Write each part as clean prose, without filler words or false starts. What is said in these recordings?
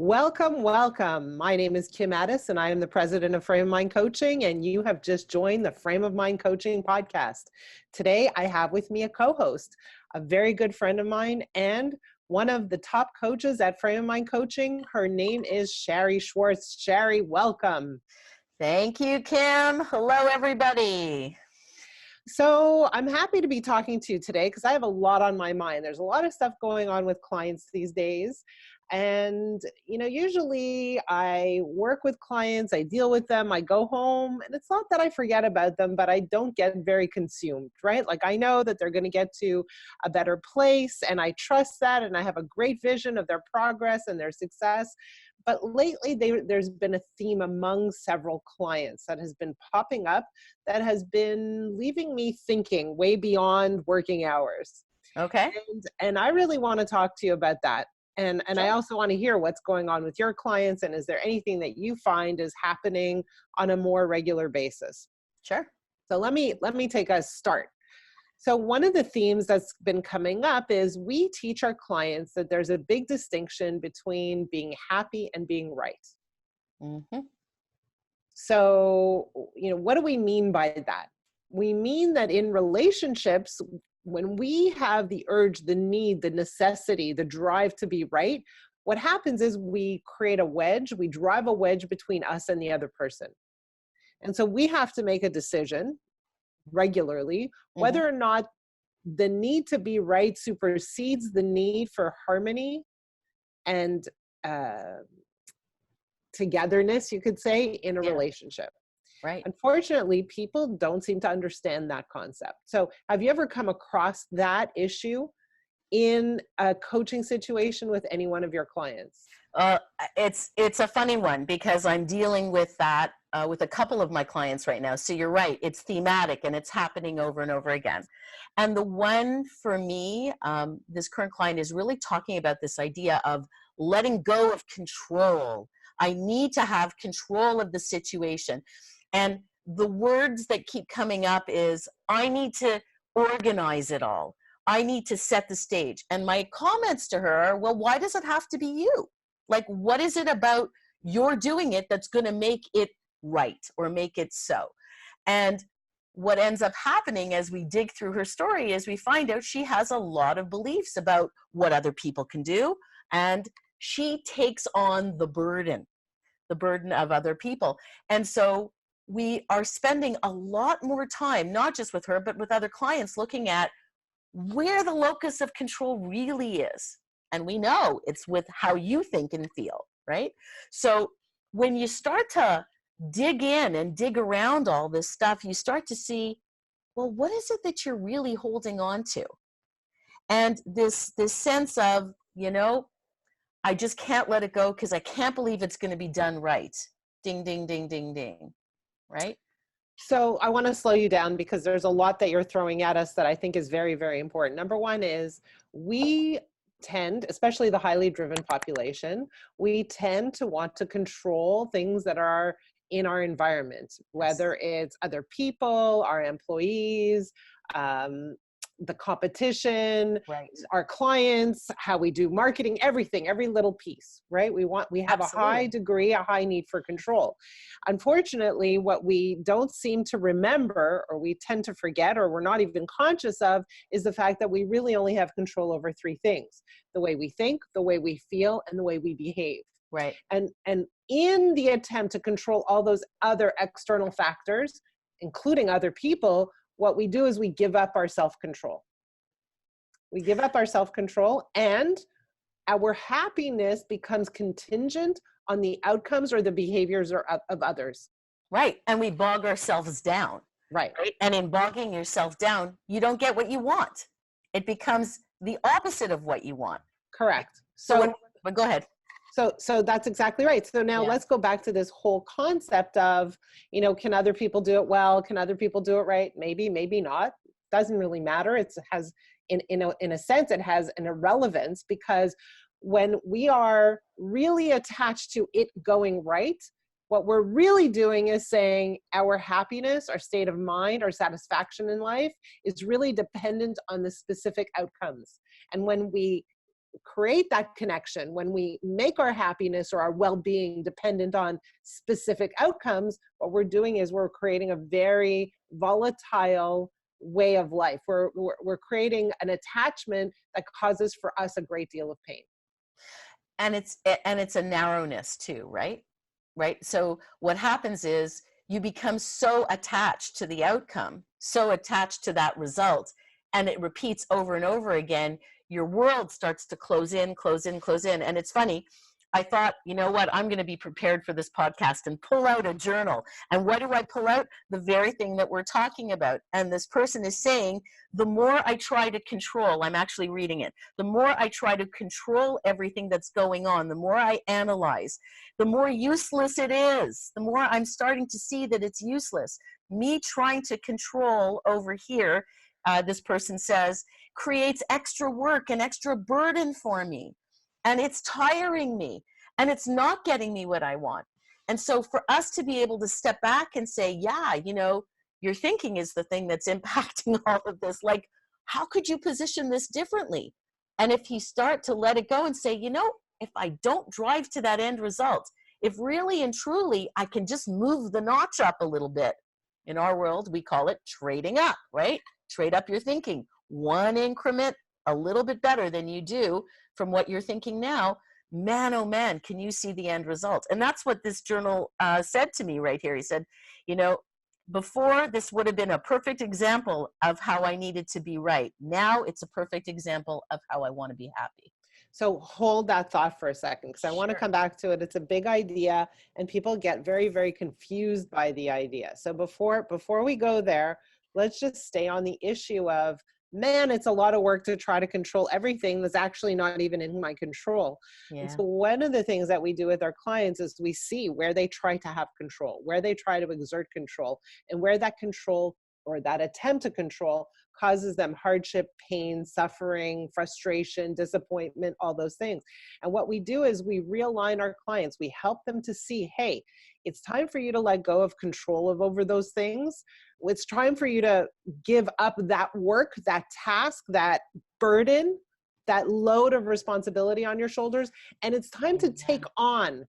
Welcome, welcome. My name is Kim Addis, and I am the president of Frame of Mind Coaching, and you have just joined the Frame of Mind Coaching podcast. Today, I have with me a co-host, a very good friend of mine, and one of the top coaches at Frame of Mind Coaching. Her name is Chari Schwartz. Chari, welcome. Thank you, Kim. Hello, everybody. So I'm happy to be talking to you today because I have a lot on my mind. There's a lot of stuff going on with clients these days. And, usually I work with clients, I deal with them, I go home, and it's not that I forget about them, but I don't get very consumed, right? Like I know that they're going to get to a better place, and I trust that, and I have a great vision of their progress and their success. But lately, there's been a theme among several clients that has been popping up that has been leaving me thinking way beyond working hours. Okay. And I really want to talk to you about that. And Sure. I also want to hear what's going on with your clients, and is there anything that you find is happening on a more regular basis? Sure. So let me take a start. So one of the themes that's been coming up is we teach our clients that there's a big distinction between being happy and being right. Mm-hmm. So, what do we mean by that? We mean that in relationships, when we have the urge, the need, the necessity, the drive to be right, what happens is we create a wedge, we drive a wedge between us and the other person. And so we have to make a decision regularly, whether or not the need to be right supersedes the need for harmony and togetherness, you could say, in a relationship. Right. Unfortunately, people don't seem to understand that concept. So have you ever come across that issue in a coaching situation with any one of your clients? It's a funny one because I'm dealing with that with a couple of my clients right now. So you're right. It's thematic and it's happening over and over again. And the one for me, this current client is really talking about this idea of letting go of control. I need to have control of the situation. And the words that keep coming up is, I need to organize it all. I need to set the stage. And my comments to her are, well, why does it have to be you? Like, what is it about you're doing it that's going to make it right or make it so? And what ends up happening as we dig through her story is we find out she has a lot of beliefs about what other people can do. And she takes on the burden of other people. And so we are spending a lot more time, not just with her, but with other clients, looking at where the locus of control really is. And we know it's with how you think and feel, right? So when you start to dig in and dig around all this stuff, you start to see, well, what is it that you're really holding on to? And this sense of, I just can't let it go because I can't believe it's going to be done right. Ding, ding, ding, ding, ding. Right? So I want to slow you down because there's a lot that you're throwing at us that I think is very, very important. Number one is we tend, especially the highly driven population, we tend to want to control things that are in our environment, whether it's other people, our employees, the competition, right, our clients, how we do marketing, everything, every little piece, right? We have Absolutely. a high need for control. Unfortunately, what we don't seem to remember, or we tend to forget, or we're not even conscious of, is the fact that we really only have control over three things: the way we think, the way we feel, and the way we behave. Right. And in the attempt to control all those other external factors, including other people, what we do is we give up our self-control. We give up our self-control, and our happiness becomes contingent on the outcomes or the behaviors of others. Right. And we bog ourselves down. Right. And in bogging yourself down, you don't get what you want. It becomes the opposite of what you want. Correct. But go ahead. So that's exactly right. So now let's go back to this whole concept of, can other people do it well? Can other people do it right? Maybe, maybe not. Doesn't really matter. It has, in a sense, it has an irrelevance, because when we are really attached to it going right, what we're really doing is saying our happiness, our state of mind, our satisfaction in life is really dependent on the specific outcomes. And when we create that connection, when we make our happiness or our well-being dependent on specific outcomes, what we're doing is we're creating a very volatile way of life. We're creating an attachment that causes for us a great deal of pain. And it's a narrowness too, right? Right. So what happens is you become so attached to the outcome, so attached to that result, and it repeats over and over again. Your world starts to close in, close in, close in. And it's funny. I thought, you know what, I'm going to be prepared for this podcast and pull out a journal. And what do I pull out? The very thing that we're talking about. And this person is saying, the more I try to control, I'm actually reading it, the more I try to control everything that's going on, the more I analyze, the more useless it is, the more I'm starting to see that it's useless. Me trying to control over here, this person says, creates extra work and extra burden for me. And it's tiring me, and it's not getting me what I want. And so for us to be able to step back and say, yeah, you know, your thinking is the thing that's impacting all of this. Like, how could you position this differently? And if you start to let it go and say, you know, if I don't drive to that end result, if really and truly I can just move the notch up a little bit, in our world, we call it trading up, right? Trade up your thinking. One increment a little bit better than you do from what you're thinking now, man, oh man, can you see the end result? And that's what this journal said to me right here. He said, you know, before this would have been a perfect example of how I needed to be right. Now it's a perfect example of how I want to be happy. So hold that thought for a second, because I want to come back to it. It's a big idea, and people get very, very confused by the idea. So before we go there, let's just stay on the issue of, man, it's a lot of work to try to control everything that's actually not even in my control. Yeah. And so one of the things that we do with our clients is we see where they try to have control, where they try to exert control, and where that control or that attempt to control causes them hardship, pain, suffering, frustration, disappointment, all those things. And what we do is we realign our clients. We help them to see, hey, it's time for you to let go of control over those things. It's time for you to give up that work, that task, that burden, that load of responsibility on your shoulders. And it's time to take on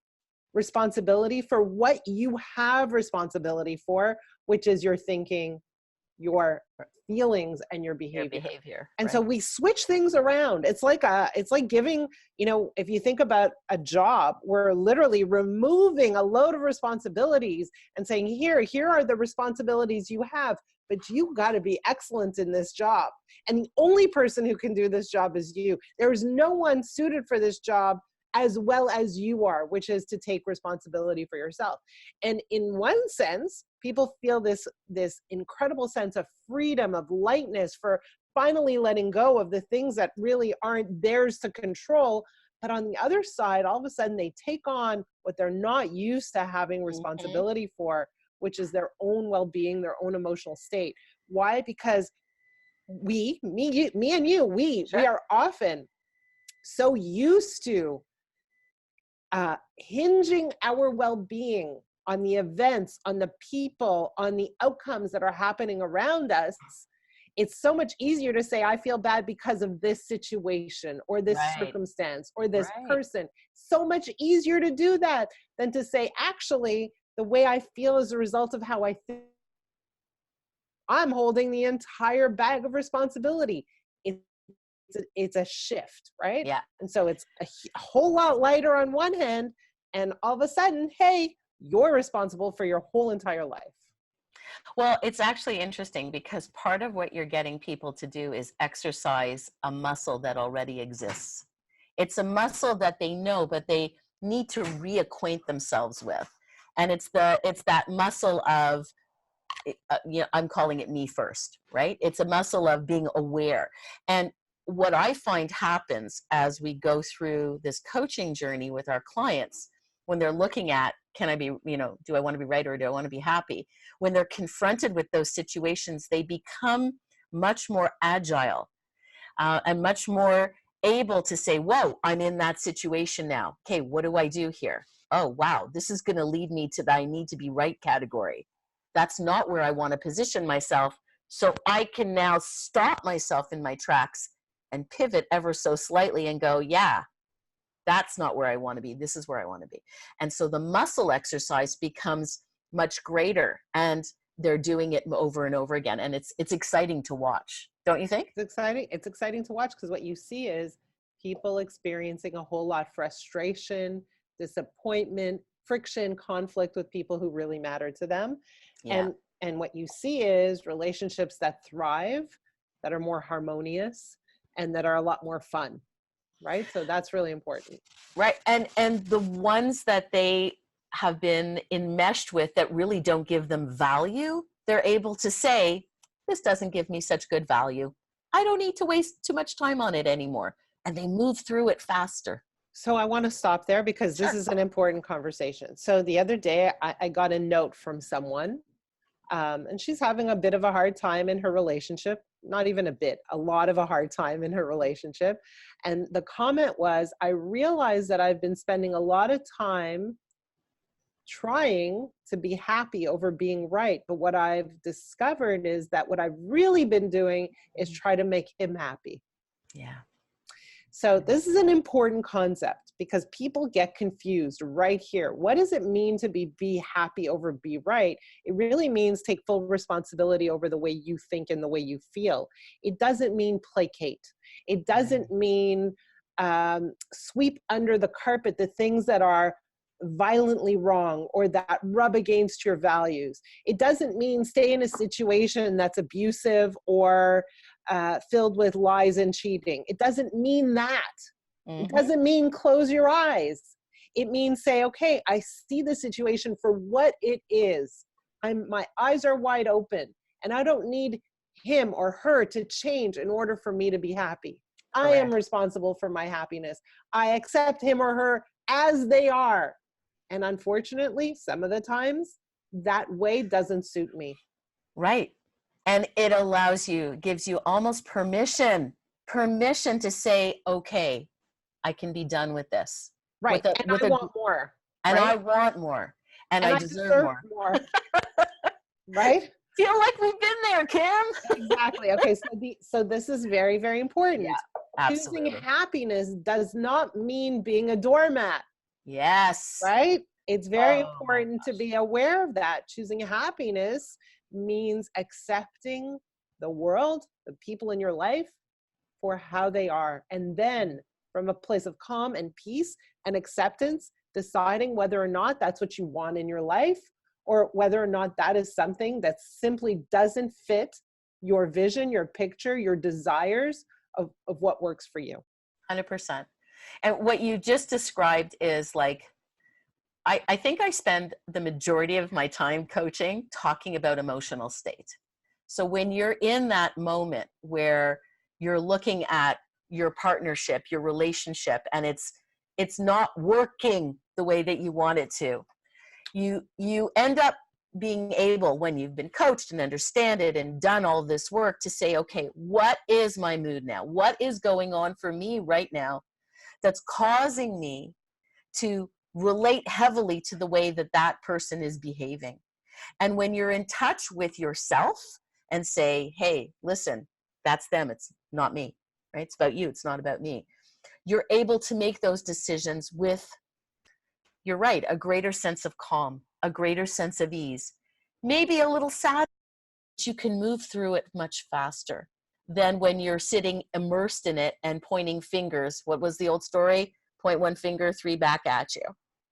responsibility for what you have responsibility for, which is your thinking, your feelings, and your behavior. And right. So we switch things around. It's like giving, you know, if you think about a job, we're literally removing a load of responsibilities and saying, here are the responsibilities you have, but you got to be excellent in this job. And the only person who can do this job is you. There is no one suited for this job as well as you are, which is to take responsibility for yourself. And in one sense, people feel this incredible sense of freedom, of lightness, for finally letting go of the things that really aren't theirs to control. But on the other side, all of a sudden they take on what they're not used to having responsibility for, which is their own well-being, their own emotional state. Why? Because me and you, we are often so used to hinging our well-being on the events, on the people, on the outcomes that are happening around us. It's so much easier to say, I feel bad because of this situation or this circumstance or this person. So much easier to do that than to say, actually, the way I feel as a result of how I think, I'm holding the entire bag of responsibility. It's a shift, right? Yeah. And so it's a whole lot lighter on one hand, and all of a sudden, hey, you're responsible for your whole entire life. Well, it's actually interesting because part of what you're getting people to do is exercise a muscle that already exists. It's a muscle that they know, but they need to reacquaint themselves with. And it's that muscle of, you know, I'm calling it me first, right? It's a muscle of being aware. And what I find happens as we go through this coaching journey with our clients, when they're looking at, can I be, you know, do I want to be right or do I want to be happy? When they're confronted with those situations, they become much more agile and much more able to say, whoa, I'm in that situation now. Okay, what do I do here? Oh, wow, this is going to lead me to the I need to be right category. That's not where I want to position myself. So I can now stop myself in my tracks and pivot ever so slightly and go, yeah, that's not where I want to be. This is where I want to be. And so the muscle exercise becomes much greater, and they're doing it over and over again. And it's exciting to watch. Don't you think? It's exciting. It's exciting to watch because what you see is people experiencing a whole lot of frustration, disappointment, friction, conflict with people who really matter to them. Yeah. And what you see is relationships that thrive, that are more harmonious, and that are a lot more fun. Right? So that's really important. Right. And the ones that they have been enmeshed with that really don't give them value, they're able to say, this doesn't give me such good value. I don't need to waste too much time on it anymore. And they move through it faster. So I want to stop there because this is an important conversation. So the other day I got a note from someone, and she's having a bit of a hard time in her relationship. Not even a bit, a lot of a hard time in her relationship. And the comment was, I realized that I've been spending a lot of time trying to be happy over being right. But what I've discovered is that what I've really been doing is try to make him happy. Yeah. So this is an important concept because people get confused right here. What does it mean to be happy over be right? It really means take full responsibility over the way you think and the way you feel. It doesn't mean placate. It doesn't mean sweep under the carpet the things that are violently wrong or that rub against your values. It doesn't mean stay in a situation that's abusive or filled with lies and cheating. It doesn't mean that. It doesn't mean close your eyes. It means say, okay, I see the situation for what it is. My eyes are wide open and I don't need him or her to change in order for me to be happy. I am responsible for my happiness. I accept him or her as they are. And unfortunately, some of the times that way doesn't suit me. Right. And it allows you, gives you almost permission to say, okay, I can be done with this. Right. And I want more. And right? I want more. And I deserve more. Right? Feel like we've been there, Kim. Exactly. Okay. So this is very, very important. Yeah, absolutely. Choosing happiness does not mean being a doormat. Yes. Right? It's very important to be aware of that. Choosing happiness means accepting the world, the people in your life for how they are. And then from a place of calm and peace and acceptance, deciding whether or not that's what you want in your life or whether or not that is something that simply doesn't fit your vision, your picture, your desires of what works for you. 100%. And what you just described is like, I think I spend the majority of my time coaching talking about emotional state. So when you're in that moment where you're looking at your partnership, your relationship, and it's not working the way that you want it to, you end up being able, when you've been coached and understand it and done all this work, to say, okay, what is my mood now? What is going on for me right now that's causing me to relate heavily to the way that that person is behaving? And when you're in touch with yourself and say, hey, listen, that's them, it's not me, right? It's about you, it's not about me. You're able to make those decisions with, you're right, a greater sense of calm, a greater sense of ease, maybe a little sad, but you can move through it much faster than when you're sitting immersed in it and pointing fingers. What was the old story? Point one finger, three back at you,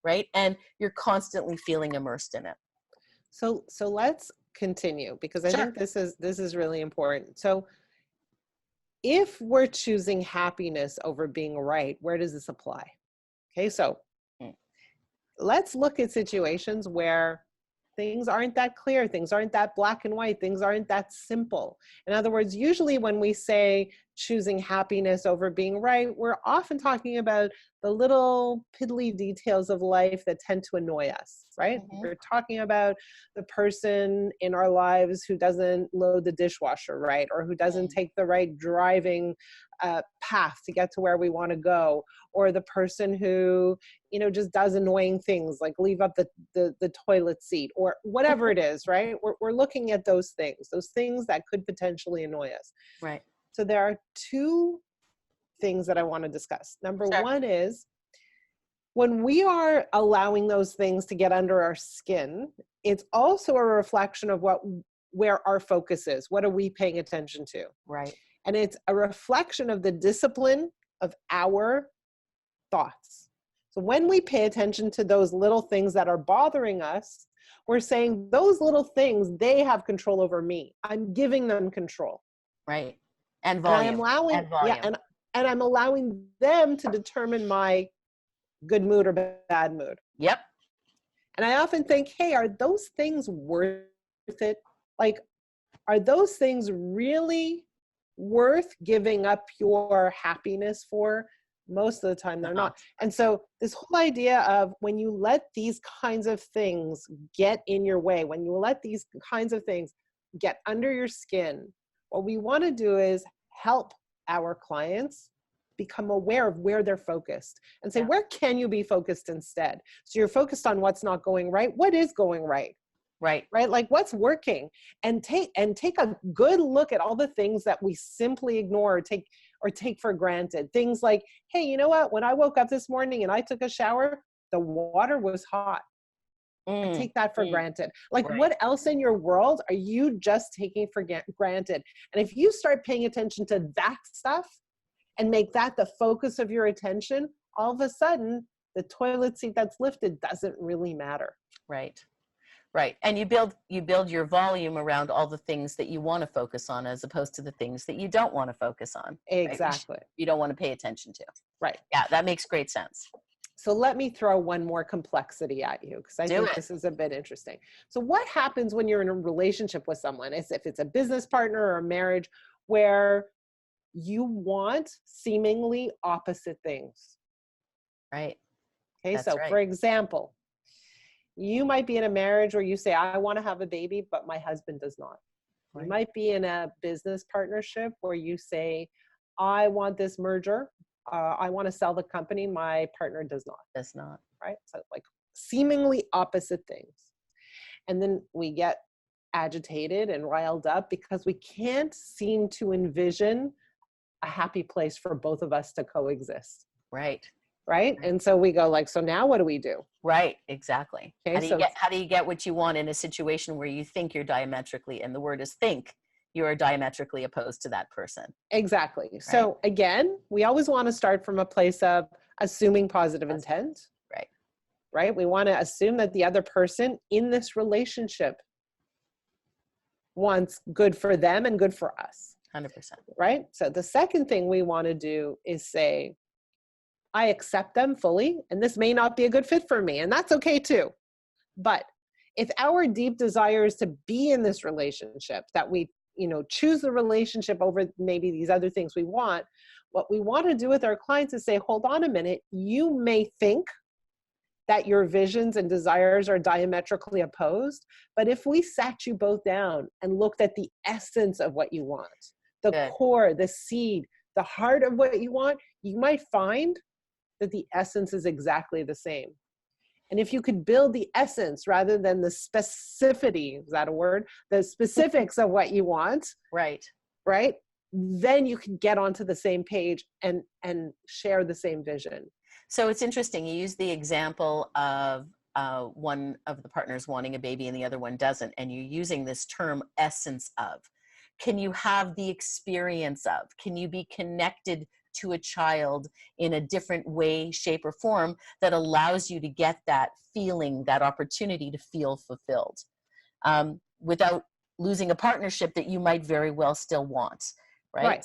right? And you're constantly feeling immersed in it. So let's continue because I think this is really important. So if we're choosing happiness over being right, where does this apply? Okay, so let's look at situations where things aren't that clear, things aren't that black and white, things aren't that simple. In other words, usually when we say choosing happiness over being right, we're often talking about the little piddly details of life that tend to annoy us, right? We're talking about the person in our lives who doesn't load the dishwasher right, or who doesn't take the right driving path to get to where we want to go, or the person who, you know, just does annoying things like leave up the toilet seat or whatever it is, right? We're looking at those things that could potentially annoy us. Right. So there are two things that I want to discuss. Number Sure. one is, when we are allowing those things to get under our skin, it's also a reflection of where our focus is. What are we paying attention to? Right. And it's a reflection of the discipline of our thoughts. So when we pay attention to those little things that are bothering us, we're saying those little things, they have control over me. I'm giving them control. Right. And And I volume. am allowing, And volume. and I'm allowing them to determine my good mood or bad mood. Yep. And I often think, hey, are those things worth it? Like, are those things really worth giving up your happiness for? Most of the time they're not. And so this whole idea of when you let these kinds of things get in your way, when you let these kinds of things get under your skin, what we want to do is help our clients become aware of where they're focused and say, where can you be focused instead? So you're focused on what's not going right. What is going right? Right. Right? Like, what's working? And take a good look at all the things that we simply ignore or take for granted. Things like, hey, you know what? When I woke up this morning and I took a shower, the water was hot. I take that for granted. Like, what else in your world are you just taking for granted? And if you start paying attention to that stuff and make that the focus of your attention, all of a sudden, the toilet seat that's lifted doesn't really matter. Right. Right. And you build your volume around all the things that you want to focus on, as opposed to the things that you don't want to focus on. Exactly. Right? You don't want to pay attention to. Right. Yeah, that makes great sense. So let me throw one more complexity at you, because I think this is a bit interesting. So what happens when you're in a relationship with someone, as if it's a business partner or a marriage, where you want seemingly opposite things? Right. Okay. That's so right. For example, you might be in a marriage where you say, I want to have a baby, but my husband does not. Right. You might be in a business partnership where you say, I want this merger. I want to sell the company. My partner does not. Does not. Right. So like seemingly opposite things. And then we get agitated and riled up because we can't seem to envision a happy place for both of us to coexist. Right. Right. And so we go like, so now what do we do? Right. Exactly. Okay, how do you get what you want in a situation where you think you're diametrically, and the word is think, you are diametrically opposed to that person? Exactly. Right. So again, we always want to start from a place of assuming positive intent. Right. Right. We want to assume that the other person in this relationship wants good for them and good for us. 100%. Right. So the second thing we want to do is say, I accept them fully, and this may not be a good fit for me, and that's okay too. But if our deep desire is to be in this relationship, that we, choose the relationship over maybe these other things we want, what we want to do with our clients is say, hold on a minute, you may think that your visions and desires are diametrically opposed, but if we sat you both down and looked at the essence of what you want, the core, the seed, the heart of what you want, you might find that the essence is exactly the same. And if you could build the essence rather than the specificity, is that a word? The specifics of what you want. Right. Right. Then you can get onto the same page and share the same vision. So it's interesting. You use the example of one of the partners wanting a baby and the other one doesn't. And you're using this term essence of. Can you have the experience of? Can you be connected to a child in a different way, shape, or form that allows you to get that feeling, that opportunity to feel fulfilled, without losing a partnership that you might very well still want, right?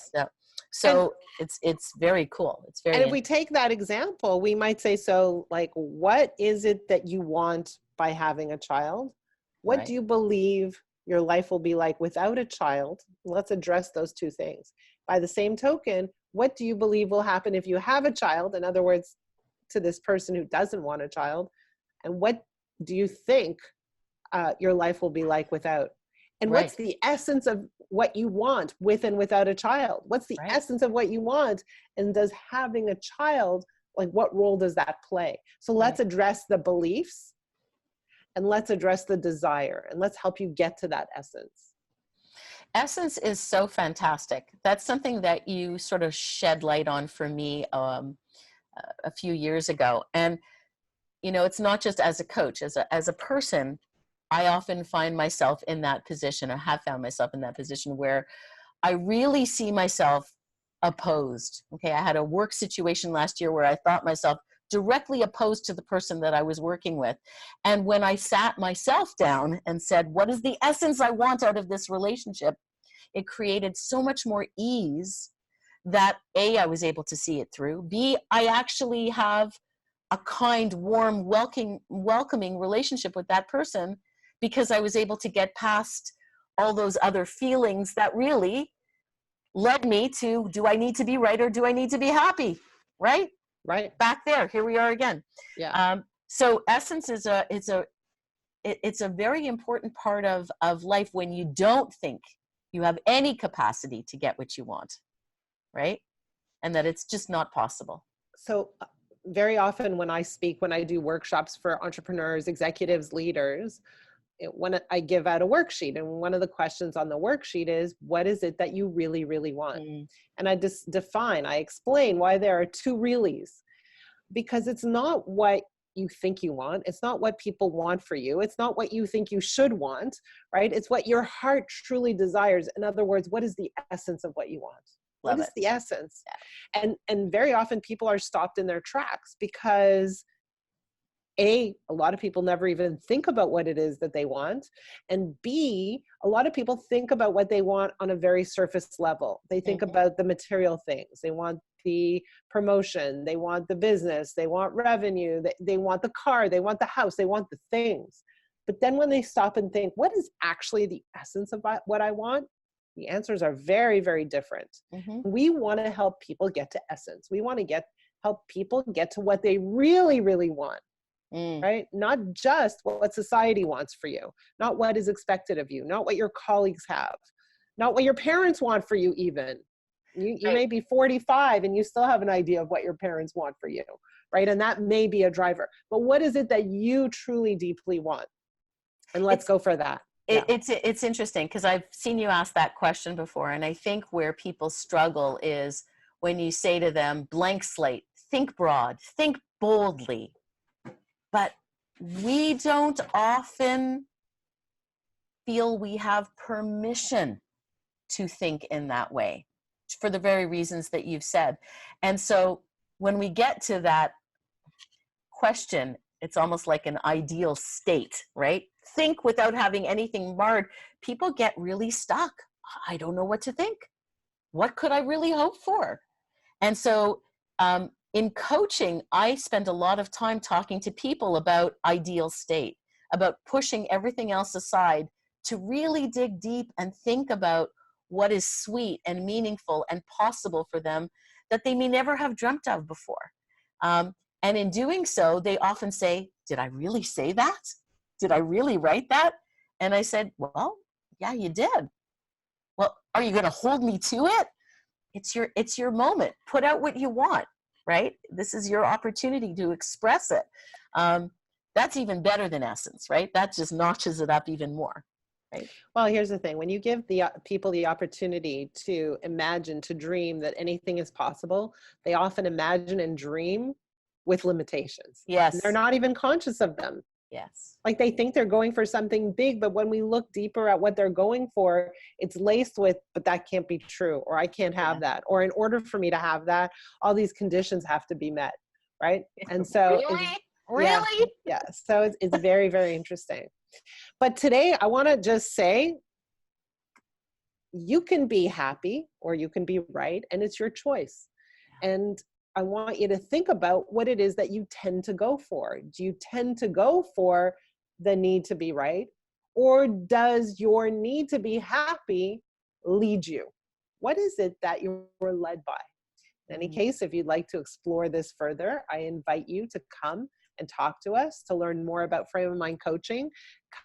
So it's very cool. It's very. And if we take that example, we might say, so like, what is it that you want by having a child? What do you believe your life will be like without a child? Let's address those two things. By the same token, what do you believe will happen if you have a child? In other words, to this person who doesn't want a child. And what do you think your life will be like without? And what's the essence of what you want with and without a child? What's the essence of what you want? And does having a child, like, what role does that play? So let's address the beliefs and let's address the desire, and let's help you get to that essence. Essence is so fantastic. That's something that you sort of shed light on for me a few years ago. And, you know, it's not just as a coach, as a person, I often find myself in that position, or have found myself in that position where I really see myself opposed. Okay. I had a work situation last year where I thought myself directly opposed to the person that I was working with. And when I sat myself down and said, what is the essence I want out of this relationship? It created so much more ease that A, I was able to see it through. B, I actually have a kind, warm, welcoming relationship with that person because I was able to get past all those other feelings that really led me to, do I need to be right or do I need to be happy? Right? Right. Back there, here we are again. Yeah. So essence is it's a very important part of life when you don't think you have any capacity to get what you want, right? And that it's just not possible. So very often when I do workshops for entrepreneurs, executives, leaders, when I give out a worksheet, and one of the questions on the worksheet is, what is it that you really, really want? And I just I explain why there are two reallys, because it's not what you think you want. It's not what people want for you. It's not what you think you should want, right? It's what your heart truly desires. In other words, what is the essence of what you want? Love what is it. the essence? Yeah. And very often people are stopped in their tracks because A, a lot of people never even think about what it is that they want. And B, a lot of people think about what they want on a very surface level. They think about the material things. They want the promotion. They want the business. They want revenue. They want the car. They want the house. They want the things. But then when they stop and think, what is actually the essence of what I want? The answers are very, very different. We want to help people get to essence. We want to help people get to what they really, really want. Right? Not just what society wants for you, not what is expected of you, not what your colleagues have, not what your parents want for you even. You may be 45 and you still have an idea of what your parents want for you, right? And that may be a driver. But what is it that you truly deeply want? And let's go for that. It's interesting because I've seen you ask that question before. And I think where people struggle is when you say to them, blank slate, think broad, think boldly. But we don't often feel we have permission to think in that way for the very reasons that you've said. And so when we get to that question, it's almost like an ideal state, right? Think without having anything marred. People get really stuck. I don't know what to think. What could I really hope for? And so in coaching, I spend a lot of time talking to people about ideal state, about pushing everything else aside to really dig deep and think about what is sweet and meaningful and possible for them that they may never have dreamt of before. And in doing so, they often say, did I really say that? Did I really write that? And I said, well, yeah, you did. Well, are you going to hold me to it? It's your moment. Put out what you want, right? This is your opportunity to express it. That's even better than essence, right? That just notches it up even more, right? Well, here's the thing. When you give the people the opportunity to imagine, to dream that anything is possible, they often imagine and dream with limitations. Yes. And they're not even conscious of them. Yes. Like they think they're going for something big, but when we look deeper at what they're going for, it's laced with, but that can't be true, or I can't have that, or in order for me to have that, all these conditions have to be met, right? And so Really? Yeah. So it's very, very interesting. But today I want to just say, you can be happy or you can be right, and it's your choice. And I want you to think about what it is that you tend to go for. Do you tend to go for the need to be right? Or does your need to be happy lead you? What is it that you're led by? In any case, if you'd like to explore this further, I invite you to come and talk to us to learn more about frame of mind coaching.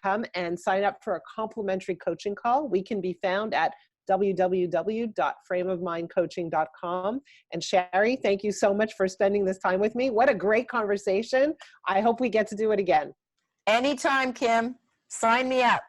Come and sign up for a complimentary coaching call. We can be found at www.frameofmindcoaching.com. And Chari, thank you so much for spending this time with me. What a great conversation. I hope we get to do it again. Anytime, Kim. Sign me up.